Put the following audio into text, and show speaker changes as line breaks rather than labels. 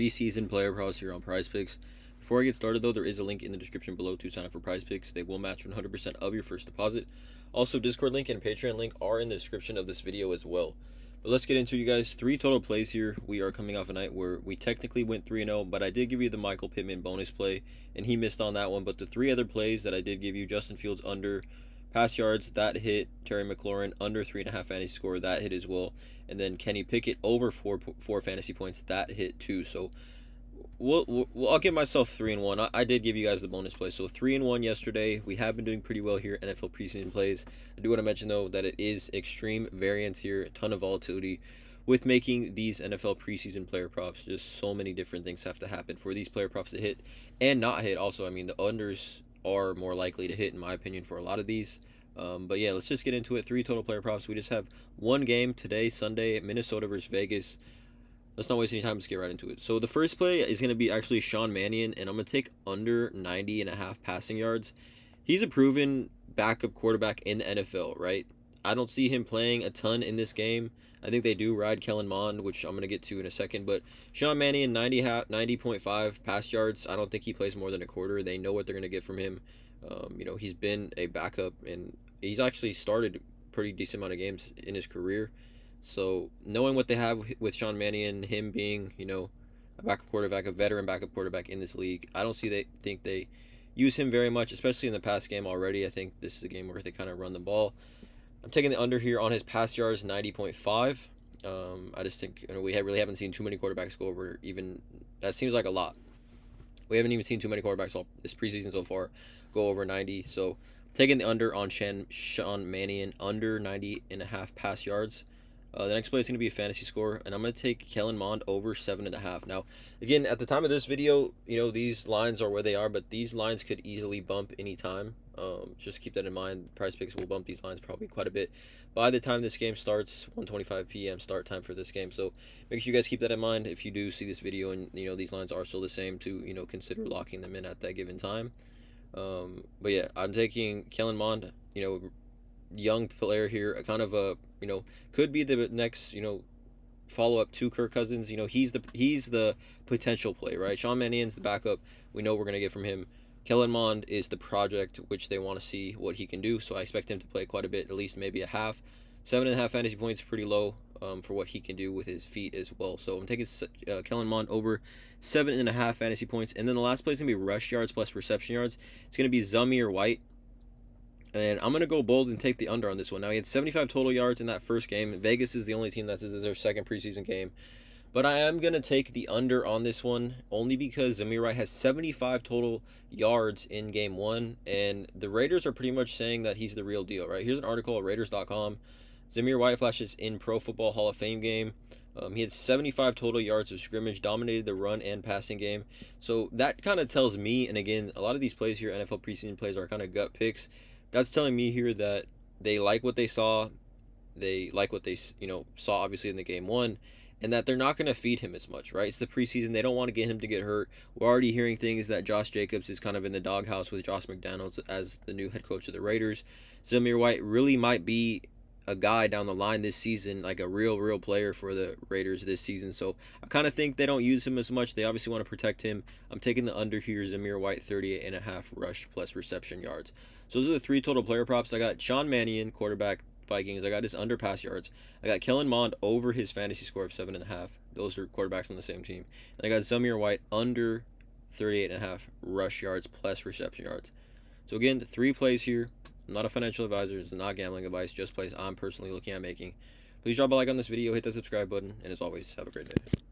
Preseason player props here on PrizePicks. Before I get started though, there is a link in the description below to sign up for PrizePicks. They will match 100% of your first deposit. Also, Discord link and Patreon link are in the description of this video as well. But let's get into you guys. 3 total plays here. We are coming off a night where we technically went 3-0, but I did give you the Michael Pittman bonus play, and he missed on that one. But the 3 other plays that I did give you, Justin Fields under pass yards, that hit. Terry McLaurin under 3.5 fantasy score, that hit as well. And then Kenny Pickett over 4 fantasy points, that hit too. So I'll give myself 3-1. I did give you guys the bonus play, so 3-1 yesterday. We have been doing pretty well here, NFL preseason plays. I do want to mention though that it is extreme variance here, a ton of volatility with making these NFL preseason player props. Just so many different things have to happen for these player props to hit and not hit. Also, I mean, the unders are more likely to hit in my opinion for a lot of these. But yeah, let's just get into it. 3 total player props. We just have one game today, Sunday, Minnesota versus Vegas. Let's not waste any time. Let's get right into it. So the first play is going to be actually Sean Mannion, and I'm going to take under 90.5 passing yards. He's a proven backup quarterback in the NFL, right? I don't see him playing a ton in this game. I think they do ride Kellen Mond, which I'm going to get to in a second. But Sean Mannion, 90.5 pass yards. I don't think he plays more than a quarter. They know what they're going to get from him. He's been a backup, and he's actually started a pretty decent amount of games in his career. So knowing what they have with Sean Mannion, him being, a backup quarterback, a veteran backup quarterback in this league, I don't think they use him very much, especially in the past game already. I think this is a game where they kind of run the ball. I'm taking the under here on his pass yards, 90.5. I just think we really haven't seen too many quarterbacks go over even. That seems like a lot. We haven't even seen too many quarterbacks all this preseason so far go over 90. So taking the under on Sean Mannion, under 90.5 pass yards. The next play is going to be a fantasy score, and I'm going to take Kellen Mond over 7.5. Now, again, at the time of this video, these lines are where they are, but these lines could easily bump anytime. Just keep that in mind. PrizePicks will bump these lines probably quite a bit by the time this game starts. 1:25 p.m. start time for this game. So make sure you guys keep that in mind if you do see this video and these lines are still the same, to consider locking them in at that given time. But yeah, I'm taking Kellen Mond. Young player here, kind of a could be the next follow up to Kirk Cousins. He's the potential play, right? Sean Mannion's the backup. We know we're gonna get from him. Kellen Mond is the project, which they want to see what he can do. So I expect him to play quite a bit, at least maybe a half. 7.5 fantasy points, pretty low for what he can do with his feet as well. So I'm taking Kellen Mond over 7.5 fantasy points, and then the last play is gonna be rush yards plus reception yards. It's gonna be Zamir White. And I'm going to go bold and take the under on this one. Now, he had 75 total yards in that first game. Vegas is the only team that's their second preseason game. But I am going to take the under on this one only because Zamir White has 75 total yards in game 1. And the Raiders are pretty much saying that he's the real deal, right? Here's an article at Raiders.com. Zamir White flashes in Pro Football Hall of Fame game. He had 75 total yards of scrimmage, dominated the run and passing game. So that kind of tells me, and again, a lot of these plays here, NFL preseason plays, are kind of gut picks. That's telling me here that they like what they saw. They like what they, saw obviously in the game 1, and that they're not going to feed him as much, right? It's the preseason. They don't want to get him to get hurt. We're already hearing things that Josh Jacobs is kind of in the doghouse with Josh McDaniels as the new head coach of the Raiders. Zamir White really might be a guy down the line this season, like a real player for the Raiders this season. So I kind of think they don't use him as much. They obviously want to protect him. I'm taking the under here. Zamir White, 38.5 rush plus reception yards. So those are the 3 total player props. I got Sean Mannion, quarterback, Vikings. I got his under pass yards. I got Kellen Mond over his fantasy score of 7.5. Those are quarterbacks on the same team. And I got Zamir White under 38.5 rush yards plus reception yards. So again, 3 plays here. I'm not a financial advisor. It's not gambling advice. Just plays I'm personally looking at making. Please drop a like on this video. Hit that subscribe button. And as always, have a great day.